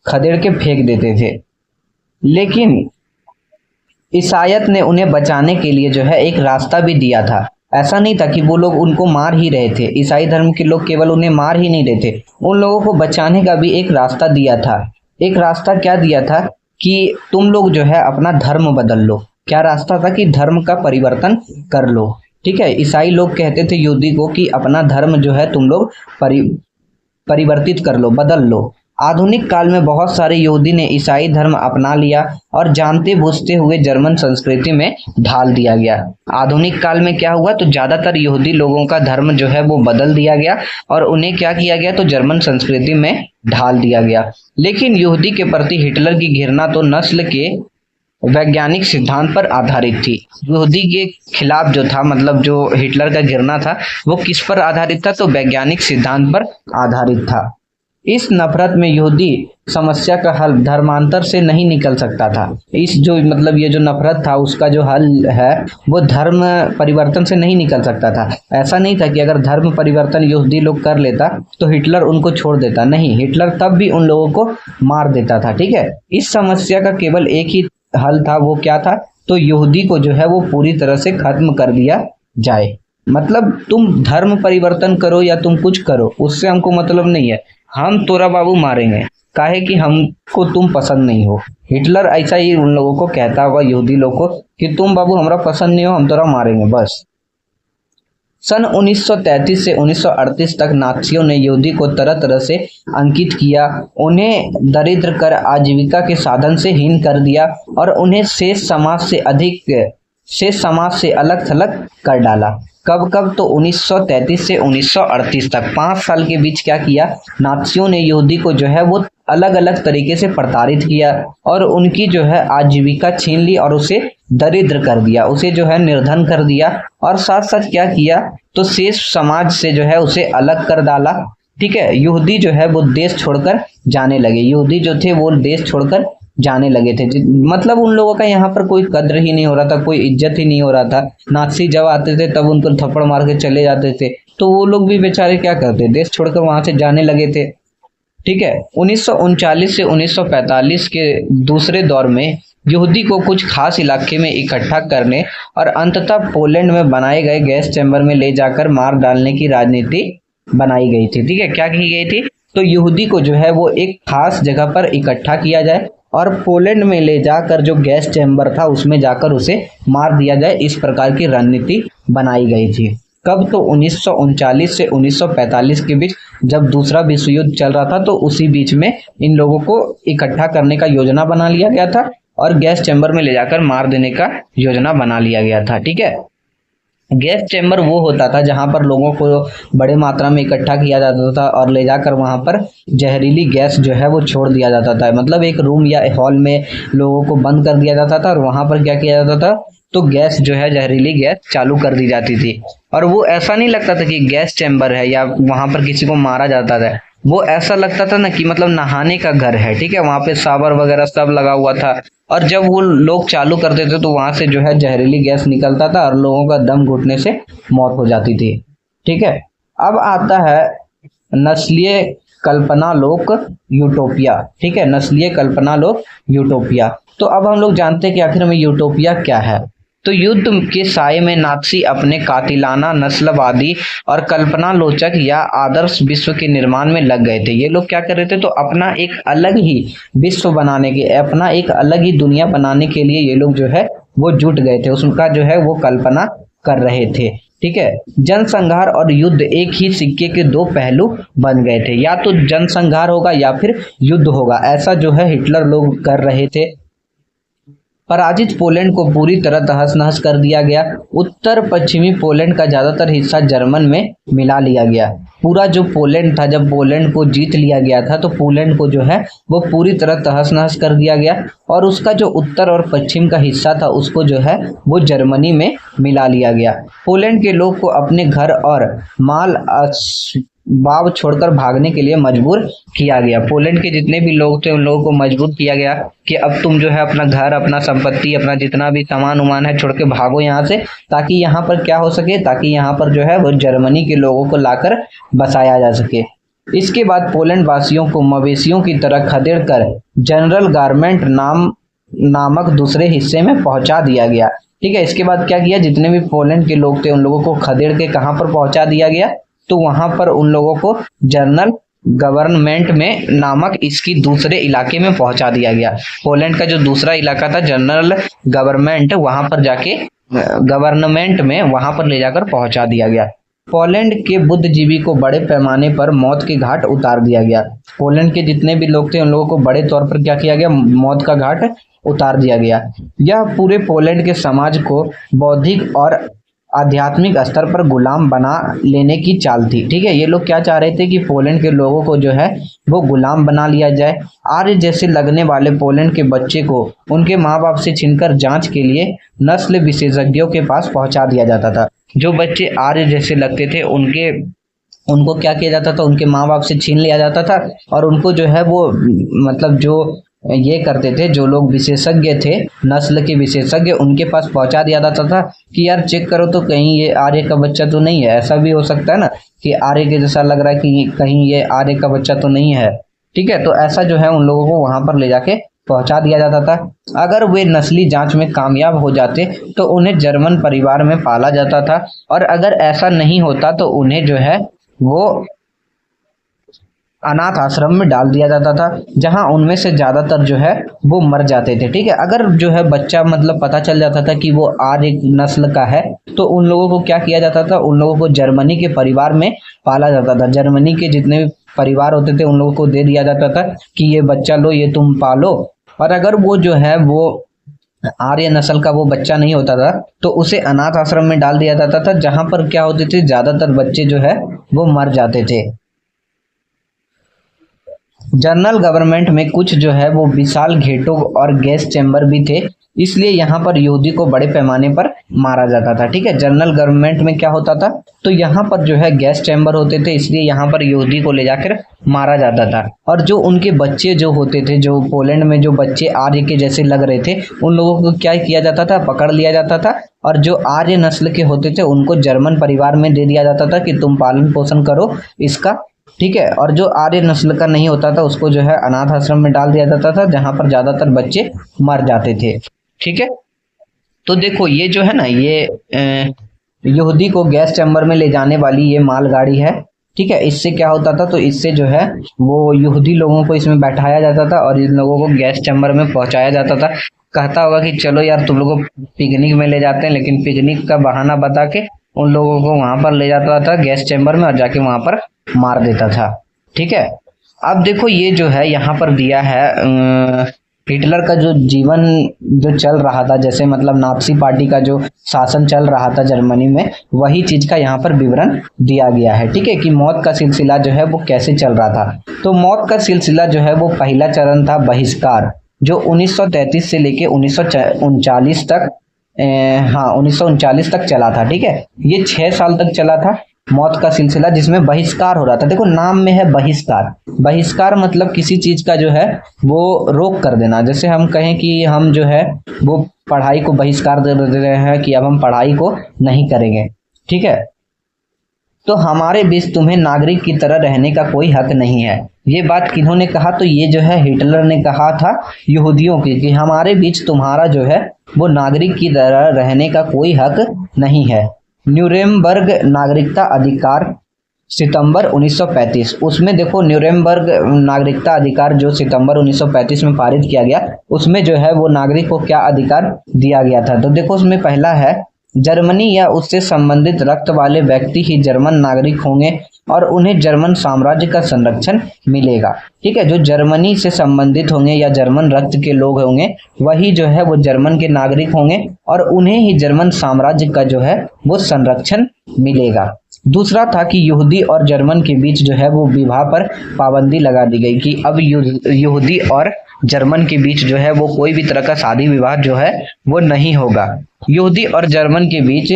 खदेड़ के फेंक देते थे। लेकिन ईसाईयत ने उन्हें बचाने के लिए जो है एक रास्ता भी दिया था। ऐसा नहीं था कि वो लोग उनको मार ही रहे थे, ईसाई धर्म के लोग केवल उन्हें मार ही नहीं रहे थे, उन लोगों को बचाने का भी एक रास्ता दिया था। एक रास्ता क्या दिया था कि तुम लोग जो है अपना धर्म बदल लो। क्या रास्ता था कि धर्म का परिवर्तन कर लो। ठीक है, ईसाई लोग कहते थे यहूदी को कि अपना धर्म जो है तुम लोग परिवर्तित कर लो, बदल लो। आधुनिक काल में बहुत सारे यहूदी ने ईसाई धर्म अपना लिया और जानते बूझते हुए जर्मन संस्कृति में ढाल दिया गया। आधुनिक काल में क्या हुआ, तो ज्यादातर यहूदी लोगों का धर्म जो है वो बदल दिया गया और उन्हें क्या किया गया, तो जर्मन संस्कृति में ढाल दिया गया। लेकिन यहूदी के प्रति हिटलर की घृणा तो नस्ल के वैज्ञानिक सिद्धांत पर आधारित थी। यहूदी के खिलाफ जो था, मतलब जो हिटलर का घृणा था, वो किस पर आधारित था, तो वैज्ञानिक सिद्धांत पर आधारित था। इस नफरत में यहूदी समस्या का हल धर्मांतर से नहीं निकल सकता था। इस जो मतलब ये जो नफरत था उसका जो हल है वो धर्म परिवर्तन से नहीं निकल सकता था। ऐसा नहीं था कि अगर धर्म परिवर्तन यहूदी लोग कर लेता तो हिटलर उनको छोड़ देता, नहीं, हिटलर तब भी उन लोगों को मार देता था। ठीक है, इस समस्या का केवल एक ही हल था, वो क्या था, तो यहूदी को जो है वो पूरी तरह से खत्म कर दिया जाए। मतलब तुम धर्म परिवर्तन करो या तुम कुछ करो, उससे हमको मतलब नहीं है, हम तोरा बाबू मारेंगे, काहे कि हमको तुम पसंद नहीं हो। हिटलर ऐसा ही उन लोगों को कहता होगा, यहूदी लोग को, कि तुम बाबू हमरा पसंद नहीं हो, हम तोरा मारेंगे बस। सन 1933 से 1938 तक नात्सियों ने यहूदी को तरह तरह से अंकित किया, उन्हें दरिद्र कर आजीविका के साधन से हीन कर दिया और उन्हें शेष समाज से अलग थलग कर डाला। कब कब, तो 1933 से 1938 तक 5 साल के बीच क्या किया, नाज़ियों ने यहूदी को जो है वो अलग अलग तरीके से प्रताड़ित किया और उनकी जो है आजीविका छीन ली और उसे दरिद्र कर दिया, उसे जो है निर्धन कर दिया और साथ साथ क्या किया, तो शेष समाज से जो है उसे अलग कर डाला। ठीक है, यहूदी जो है वो देश छोड़कर जाने लगे, यहूदी जो थे वो देश छोड़कर जाने लगे थे। मतलब उन लोगों का यहाँ पर कोई कद्र ही नहीं हो रहा था, कोई इज्जत ही नहीं हो रहा था। नाज़ी जब आते थे तब उनको थप्पड़ मार के चले जाते थे, तो वो लोग भी बेचारे क्या करते, देश छोड़कर वहां से जाने लगे थे। ठीक है, 1939 से 1945 के दूसरे दौर में यहूदी को कुछ खास इलाके में इकट्ठा करने और अंततः पोलैंड में बनाए गए गैस चैम्बर में ले जाकर मार डालने की राजनीति बनाई गई थी। ठीक है, क्या की गई थी, तो यहूदी को जो है वो एक खास जगह पर इकट्ठा किया जाए और पोलैंड में ले जाकर जो गैस चैम्बर था उसमें जाकर उसे मार दिया जाए, इस प्रकार की रणनीति बनाई गई थी। कब, तो 1939 से 1945 के बीच जब दूसरा विश्व युद्ध चल रहा था, तो उसी बीच में इन लोगों को इकट्ठा करने का योजना बना लिया गया था और गैस चैम्बर में ले जाकर मार देने का योजना बना लिया गया था। ठीक है, गैस चैम्बर वो होता था जहां पर लोगों को बड़े मात्रा में इकट्ठा किया जाता था और ले जाकर वहां पर जहरीली गैस जो है वो छोड़ दिया जाता था। मतलब एक रूम या हॉल में लोगों को बंद कर दिया जाता था और वहां पर क्या किया जाता था, तो गैस जो है जहरीली गैस चालू कर दी जाती थी। और वो ऐसा नहीं लगता था कि गैस चैम्बर है या वहां पर किसी को मारा जाता था, वो ऐसा लगता था ना कि मतलब नहाने का घर है। ठीक है, वहां पे सावर वगैरह सब लगा हुआ था और जब वो लोग चालू करते थे तो वहां से जो है जहरीली गैस निकलता था और लोगों का दम घुटने से मौत हो जाती थी। ठीक है, अब आता है नस्लीय कल्पनालोक यूटोपिया। ठीक है, नस्लीय कल्पनालोक यूटोपिया। तो अब हम लोग जानते हैं कि आखिर में यूटोपिया क्या है। तो युद्ध के साये में नाज़ी अपने कातिलाना, नस्लवादी और कल्पनालोचक या आदर्श विश्व के निर्माण में लग गए थे। ये लोग क्या कर रहे थे, तो अपना एक अलग ही विश्व बनाने के, अपना एक अलग ही दुनिया बनाने के लिए ये लोग जो है वो जुट गए थे, उसका जो है वो कल्पना कर रहे थे। ठीक है, जनसंहार और युद्ध एक ही सिक्के के दो पहलू बन गए थे, या तो जनसंहार होगा या फिर युद्ध होगा, ऐसा जो है हिटलर लोग कर रहे थे। पराजित पोलैंड को पूरी तरह तहस नहस कर दिया गया। उत्तर पश्चिमी पोलैंड का ज्यादातर हिस्सा जर्मन में मिला लिया गया। पूरा जो पोलैंड था, जब पोलैंड को जीत लिया गया था तो पोलैंड को जो है वो पूरी तरह तहस नहस कर दिया गया और उसका जो उत्तर और पश्चिम का हिस्सा था उसको जो है वो जर्मनी में मिला लिया गया। पोलैंड के लोग को अपने घर और माल बाव छोड़कर भागने के लिए मजबूर किया गया। पोलैंड के जितने भी लोग थे उन लोगों को मजबूर किया गया कि अब तुम जो है अपना घर, अपना संपत्ति, अपना जितना भी सामान उमान है छोड़ के भागो यहाँ से, ताकि यहाँ पर क्या हो सके, ताकि यहाँ पर जो है वो जर्मनी के लोगों को लाकर बसाया जा सके। इसके बाद पोलैंड वासियों को मवेशियों की तरह खदेड़ कर जनरल गारमेंट नामक दूसरे हिस्से में पहुंचा दिया गया। ठीक है, इसके बाद क्या किया, जितने भी पोलैंड के लोग थे उन लोगों को खदेड़ के कहाँ पर पहुंचा दिया गया, तो वहां पर उन लोगों को जनरल गवर्नमेंट में नामक इसकी दूसरे इलाके में पहुंचा दिया गया। पोलैंड का जो दूसरा इलाका था जनरल गवर्नमेंट, वहां पर जाके गवर्नमेंट में वहां पर ले जाकर पहुंचा दिया गया। पोलैंड के बुद्धिजीवी को बड़े पैमाने पर मौत के घाट उतार दिया गया। पोलैंड के जितने भी लोग थे उन लोगों को बड़े तौर पर क्या किया गया, मौत का घाट उतार दिया गया। यह पूरे पोलैंड के समाज को बौद्धिक और आध्यात्मिक स्तर पर गुलाम बना लेने की चाल थी। ठीक है, ये लोग क्या चाह रहे थे कि पोलैंड के लोगों को जो है वो गुलाम बना लिया जाए। आर्य जैसे लगने वाले पोलैंड के बच्चे को उनके माँ बाप से छीनकर जांच के लिए नस्ल विशेषज्ञों के पास पहुंचा दिया जाता था। जो बच्चे आर्य जैसे लगते थे उनको क्या किया जाता था, उनके माँ बाप से छीन लिया जाता था और उनको जो है वो मतलब जो ये करते थे, जो लोग विशेषज्ञ थे, नस्ल के विशेषज्ञ, उनके पास पहुंचा दिया जाता था कि यार चेक करो तो कहीं ये आर्य का बच्चा तो नहीं है। ऐसा भी हो सकता है ना कि आर्य के जैसा लग रहा है कि कहीं ये आर्य का बच्चा तो नहीं है। ठीक है, तो ऐसा जो है उन लोगों को वहां पर ले जाके पहुंचा दिया जाता था। अगर वे नस्ली जांच में कामयाब हो जाते तो उन्हें जर्मन परिवार में पाला जाता था और अगर ऐसा नहीं होता तो उन्हें जो है वो अनाथ आश्रम में डाल दिया जाता था, जहां उनमें से ज्यादातर जो है वो मर जाते थे। ठीक है, अगर जो है बच्चा मतलब पता चल जाता था कि वो आर्य नस्ल का है तो उन लोगों को क्या किया जाता था, उन लोगों को जर्मनी के परिवार में पाला जाता था। जर्मनी के जितने भी परिवार होते थे उन लोगों को दे दिया जाता था कि ये बच्चा लो, ये तुम पालो। और अगर वो जो है वो आर्य नस्ल का वो बच्चा नहीं होता था तो उसे अनाथ आश्रम में डाल दिया जाता था, जहां पर क्या होते थे, ज्यादातर बच्चे जो है वो मर जाते थे। जनरल गवर्नमेंट में कुछ जो है वो विशाल घेटों और गैस चैम्बर भी थे, इसलिए यहाँ पर यहूदी को बड़े पैमाने पर मारा जाता था। ठीक है, जनरल गवर्नमेंट में क्या होता था, तो यहाँ पर जो है गैस चैम्बर होते थे, इसलिए यहाँ पर यहूदी को ले जाकर मारा जाता था। और जो उनके बच्चे जो होते थे, जो पोलैंड में जो बच्चे आर्य के जैसे लग रहे थे, उन लोगों को क्या किया जाता था, पकड़ लिया जाता था, और जो आर्य नस्ल के होते थे उनको जर्मन परिवार में दे दिया जाता था कि तुम पालन पोषण करो इसका। ठीक है, और जो आर्य नस्ल का नहीं होता था उसको जो है अनाथ आश्रम में डाल दिया जाता था, जहां पर ज्यादातर बच्चे मर जाते थे। ठीक है, तो देखो ये जो है ना, ये यहूदी को गैस चैम्बर में ले जाने वाली ये मालगाड़ी है। ठीक है, इससे क्या होता था, तो इससे जो है वो यहूदी लोगों को इसमें बैठाया जाता था और इन लोगों को गैस चैम्बर में पहुंचाया जाता था। कहता होगा कि चलो यार तुम लोगों को पिकनिक में ले जाते हैं, लेकिन पिकनिक का बहाना बता के उन लोगों को वहां पर ले जाता था गैस चैम्बर में, और जाके वहां पर मार देता था। ठीक है, अब देखो ये जो है यहाँ पर दिया है हिटलर का जो जीवन जो चल रहा था, जैसे मतलब नाज़ी पार्टी का जो शासन चल रहा था जर्मनी में, वही चीज का यहाँ पर विवरण दिया गया है। ठीक है, कि मौत का सिलसिला जो है वो कैसे चल रहा था। तो मौत का सिलसिला जो है वो पहला चरण था बहिष्कार, जो 1933 से लेके 1939 तक 1939 तक चला था। ठीक है, ये 6 साल तक चला था मौत का सिलसिला, जिसमें बहिष्कार हो रहा था। देखो नाम में है बहिष्कार, बहिष्कार मतलब किसी चीज का जो है वो रोक कर देना। जैसे हम कहें कि हम जो है वो पढ़ाई को बहिष्कार दे रहे हैं कि अब हम पढ़ाई को नहीं करेंगे। ठीक है, तो हमारे बीच तुम्हें नागरिक की तरह रहने का कोई हक नहीं है। ये बात किन्होंने कहा, तो ये जो है हिटलर ने कहा था यहूदियों की, कि हमारे बीच तुम्हारा जो है वो नागरिक की तरह रहने का कोई हक नहीं है। न्यूरेमबर्ग नागरिकता अधिकार सितंबर 1935, उसमें देखो न्यूरेमबर्ग नागरिकता अधिकार जो सितंबर 1935 में पारित किया गया, उसमें जो है वो नागरिक को क्या अधिकार दिया गया था। तो देखो उसमें पहला है, जर्मनी या उससे संबंधित रक्त वाले व्यक्ति ही जर्मन नागरिक होंगे और उन्हें जर्मन साम्राज्य का संरक्षण मिलेगा। ठीक है, जो जर्मनी से संबंधित होंगे या जर्मन रक्त के लोग होंगे वही जो है वो जर्मन के नागरिक होंगे और उन्हें ही जर्मन साम्राज्य का जो है वो संरक्षण मिलेगा। दूसरा था कि यहूदी और जर्मन के बीच जो है वो विवाह पर पाबंदी लगा दी गई, कि अब यहूदी और जर्मन के बीच जो है वो कोई भी तरह का शादी विवाह जो है वो नहीं होगा। यहूदी और जर्मन के बीच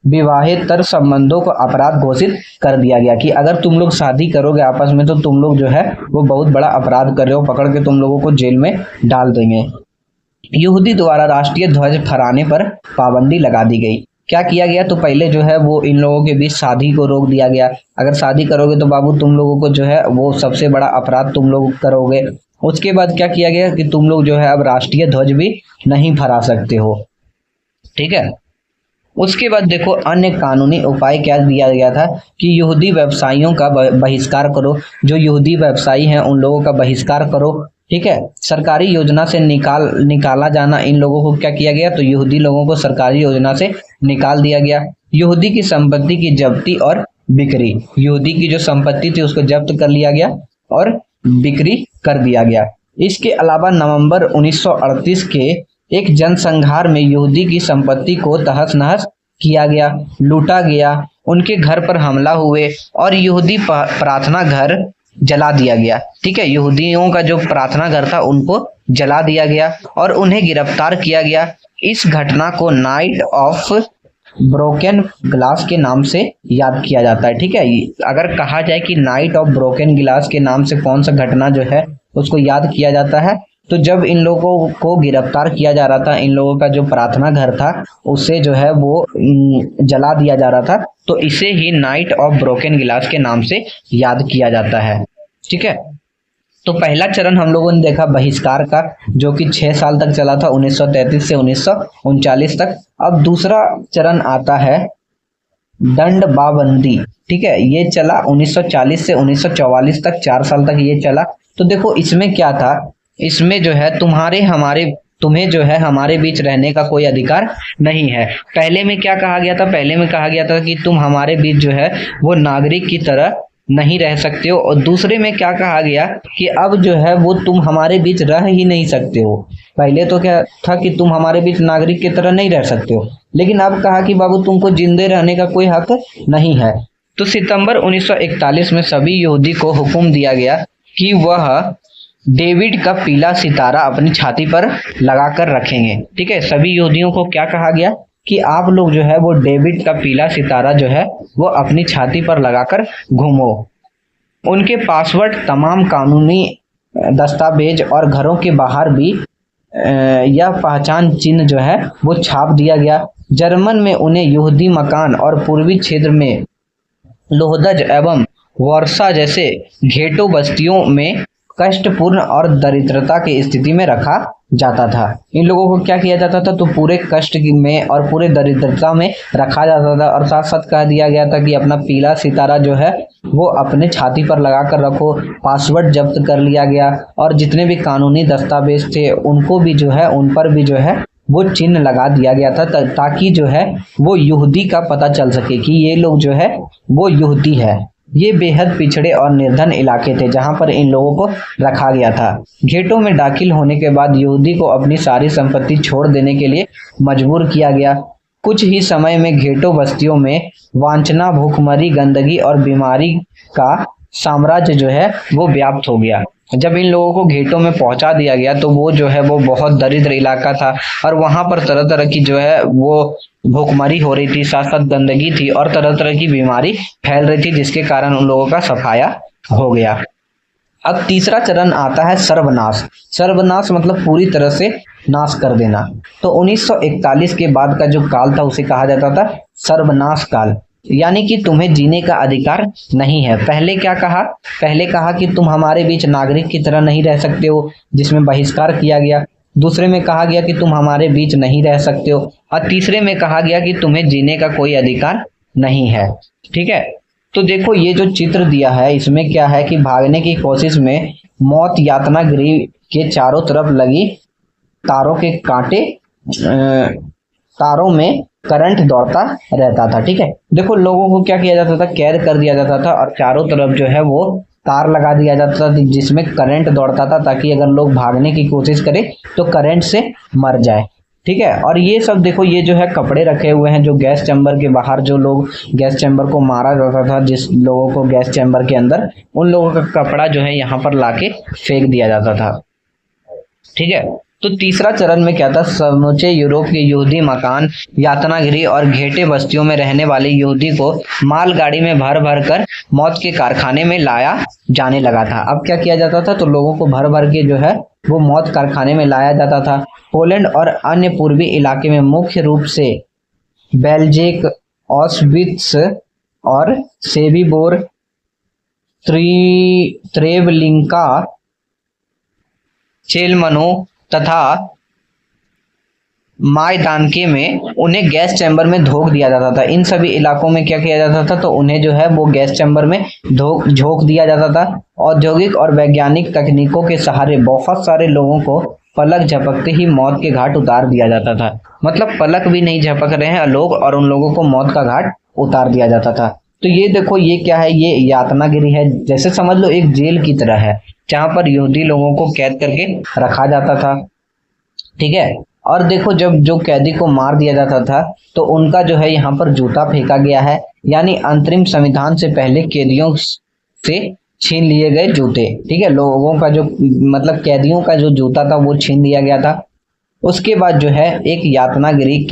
विवाहेतर संबंधों को अपराध घोषित कर दिया गया, कि अगर तुम लोग शादी करोगे आपस में तो तुम लोग जो है वो बहुत बड़ा अपराध कर रहे हो, पकड़ के तुम लोगों को जेल में डाल देंगे। यहूदी द्वारा राष्ट्रीय ध्वज फहराने पर पाबंदी लगा दी गई। क्या किया गया, तो पहले जो है वो इन लोगों के बीच शादी को रोक दिया गया। अगर शादी करोगे तो बाबू तुम लोगों को जो है वो सबसे बड़ा अपराध तुम लोग करोगे। उसके बाद क्या किया गया कि तुम लोग जो है अब राष्ट्रीय ध्वज भी नहीं फहरा सकते हो। ठीक है, उसके बाद देखो अन्य कानूनी उपाय क्या दिया गया था, कि यहूदी व्यवसायियों का बहिष्कार करो, जो यहूदी व्यवसायी हैं उन लोगों का बहिष्कार करो। ठीक है, सरकारी योजना से निकाला जाना, इन लोगों को क्या किया गया, तो यहूदी लोगों को सरकारी योजना से निकाल दिया गया। यहूदी की संपत्ति की जब्ती और बिक्री, यहूदी की जो संपत्ति थी उसको जब्त कर लिया गया और बिक्री कर दिया गया। इसके अलावा नवंबर 1938 के एक जनसंहार में यहूदी की संपत्ति को तहस नहस किया गया, लूटा गया, उनके घर पर हमला हुए और यहूदी प्रार्थना घर जला दिया गया। ठीक है, यहूदियों का जो प्रार्थना घर था उनको जला दिया गया और उन्हें गिरफ्तार किया गया। इस घटना को नाइट ऑफ ब्रोकन ग्लास के नाम से याद किया जाता है। ठीक है, अगर कहा जाए कि नाइट ऑफ ब्रोकन ग्लास के नाम से कौन सा घटना जो है उसको याद किया जाता है, तो जब इन लोगों को गिरफ्तार किया जा रहा था, इन लोगों का जो प्रार्थना घर था उसे जो है वो जला दिया जा रहा था, तो इसे ही नाइट ऑफ ब्रोकन ग्लास के नाम से याद किया जाता है। ठीक है, तो पहला चरण हम लोगों ने देखा बहिष्कार का, जो कि 6 साल तक चला था, 1933 से 1939 तक। अब दूसरा चरण आता है दंडबाबंदी। ठीक है, ये चला 1940 से 1944 तक, 4 साल तक ये चला। तो देखो इसमें क्या था, इसमें जो है तुम्हें जो है हमारे बीच रहने का कोई अधिकार नहीं है। पहले में क्या कहा गया था, पहले में कहा गया था कि तुम हमारे बीच जो है वो नागरिक की तरह नहीं रह सकते हो, और दूसरे में क्या कहा गया कि अब जो है वो तुम हमारे बीच रह ही नहीं सकते हो। पहले तो क्या था कि तुम हमारे बीच नागरिक की तरह नहीं रह सकते हो, लेकिन अब कहा कि बाबू तुमको जिंदे रहने का कोई हक नहीं है। तो सितंबर 1941 में सभी यहूदी को हुक्म दिया गया कि वह डेविड का पीला सितारा अपनी छाती पर लगाकर रखेंगे। ठीक है, सभी यहूदियों को क्या कहा गया कि आप लोग जो है वो डेविड का पीला सितारा जो है वो अपनी छाती पर लगाकर घूमो। उनके पासवर्ड, तमाम कानूनी दस्तावेज और घरों के बाहर भी यह पहचान चिन्ह जो है वो छाप दिया गया। जर्मन में उन्हें यहूदी मकान और पूर्वी क्षेत्र में लोहदज एवं वर्षा जैसे घेटो बस्तियों में कष्टपूर्ण और दरिद्रता की स्थिति में रखा जाता था। इन लोगों को क्या किया जाता था, तो पूरे कष्ट में और पूरे दरिद्रता में रखा जाता था, और साथ साथ कह दिया गया था कि अपना पीला सितारा जो है वो अपने छाती पर लगा कर रखो। पासवर्ड जब्त कर लिया गया, और जितने भी कानूनी दस्तावेज थे उनको भी जो है उन पर भी जो है वो चिन्ह लगा दिया गया था, ताकि जो है वो यहूदी का पता चल सके कि ये लोग जो है वो यहूदी है। ये बेहद पिछड़े और निर्धन इलाके थे जहां पर इन लोगों को रखा गया था। घेटों में दाखिल होने के बाद यहूदी को अपनी सारी संपत्ति छोड़ देने के लिए मजबूर किया गया। कुछ ही समय में घेटो बस्तियों में वांछना, भूखमरी, गंदगी और बीमारी का साम्राज्य जो है वो व्याप्त हो गया। जब इन लोगों को घेटों में पहुंचा दिया गया तो वो जो है वो बहुत दरिद्र इलाका था, और वहां पर तरह तरह की जो है वो भूखमरी हो रही थी, साथ साथ गंदगी थी और तरह तरह की बीमारी फैल रही थी, जिसके कारण उन लोगों का सफाया हो गया। अब तीसरा चरण आता है सर्वनाश। सर्वनाश मतलब पूरी तरह से नाश कर देना। तो 1941 के बाद का जो काल था उसे कहा जाता था सर्वनाश काल, यानी कि तुम्हें जीने का अधिकार नहीं है। पहले क्या कहा, पहले कहा कि तुम हमारे बीच नागरिक की तरह नहीं रह सकते हो, जिसमें बहिष्कार किया गया। दूसरे में कहा गया कि तुम हमारे बीच नहीं रह सकते हो, और तीसरे में कहा गया कि तुम्हें जीने का कोई अधिकार नहीं है। ठीक है, तो देखो ये जो चित्र दिया है इसमें क्या है कि भागने की कोशिश में मौत यातना गृह के चारों तरफ लगी तारों के कांटे, तारों में करंट दौड़ता रहता था। ठीक है, देखो लोगों को क्या किया जाता था, कैद कर दिया जाता था, और चारों तरफ जो है वो तार लगा दिया जाता था जिसमें करंट दौड़ता था, ताकि अगर लोग भागने की कोशिश करें तो करंट से मर जाए। ठीक है, और ये सब देखो ये जो है कपड़े रखे हुए हैं, जो गैस चैम्बर के बाहर जो लोग गैस चैम्बर को मारा जाता था, जिस लोगों को गैस चैम्बर के अंदर, उन लोगों का कपड़ा जो है यहाँ पर लाके फेंक दिया जाता था। ठीक है, तो तीसरा चरण में क्या था, समूचे यूरोप के यहूदी मकान, यातनागृह और घेटे बस्तियों में रहने वाले यहूदी को मालगाड़ी में भर भर कर मौत के कारखाने में लाया जाने लगा था। अब क्या किया जाता था, तो लोगों को भर भर के जो है वो मौत कारखाने में लाया जाता था। पोलैंड और अन्य पूर्वी इलाके में मुख्य रूप से बेल्जेक, ऑस्विट्स और सेविबोर, त्रेबलिंका, चेलमनो तथा मायदानके में उन्हें गैस चैम्बर में धोख दिया जाता था। इन सभी इलाकों में क्या किया जाता था, तो उन्हें जो है वो गैस चैम्बर में झोंक दिया जाता था। औद्योगिक और वैज्ञानिक तकनीकों के सहारे बहुत सारे लोगों को पलक झपकते ही मौत के घाट उतार दिया जाता था। मतलब पलक भी नहीं झपक रहे हैं लोग और उन लोगों को मौत का घाट उतार दिया जाता था। तो ये देखो ये क्या है, ये यातनागिरी है, जैसे समझ लो एक जेल की तरह है जहां पर यहूदी लोगों को कैद करके रखा जाता था। ठीक है, और देखो जब जो कैदी को मार दिया जाता था तो उनका जो है यहाँ पर जूता फेंका गया है, यानी अंतरिम संविधान से पहले कैदियों से छीन लिए गए जूते। ठीक है, लोगों का जो मतलब कैदियों का जो जूता था वो छीन लिया गया था। उसके बाद जो है एक यातनागिरी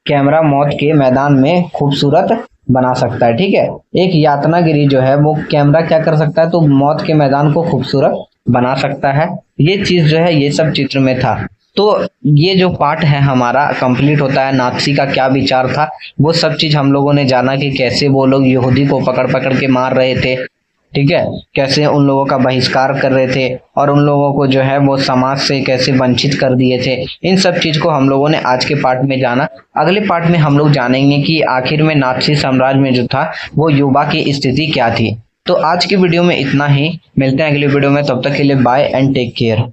कैमरा मौत के मैदान में खूबसूरत बना सकता है। ठीक है, एक यातनागिरी जो है वो कैमरा क्या कर सकता है, तो मौत के मैदान को खूबसूरत बना सकता है। ये चीज जो है ये सब चित्र में था। तो ये जो पार्ट है हमारा कंप्लीट होता है। नात्सी का क्या विचार था वो सब चीज हम लोगों ने जाना कि कैसे वो लोग यहूदी को पकड़ पकड़ के मार रहे थे। ठीक है, कैसे उन लोगों का बहिष्कार कर रहे थे और उन लोगों को जो है वो समाज से कैसे वंचित कर दिए थे। इन सब चीज को हम लोगों ने आज के पार्ट में जाना। अगले पार्ट में हम लोग जानेंगे कि आखिर में नात्सी साम्राज्य में जो था वो युवा की स्थिति क्या थी। तो आज की वीडियो में इतना ही, मिलते हैं अगली वीडियो में, तब तक के लिए बाय एंड टेक केयर।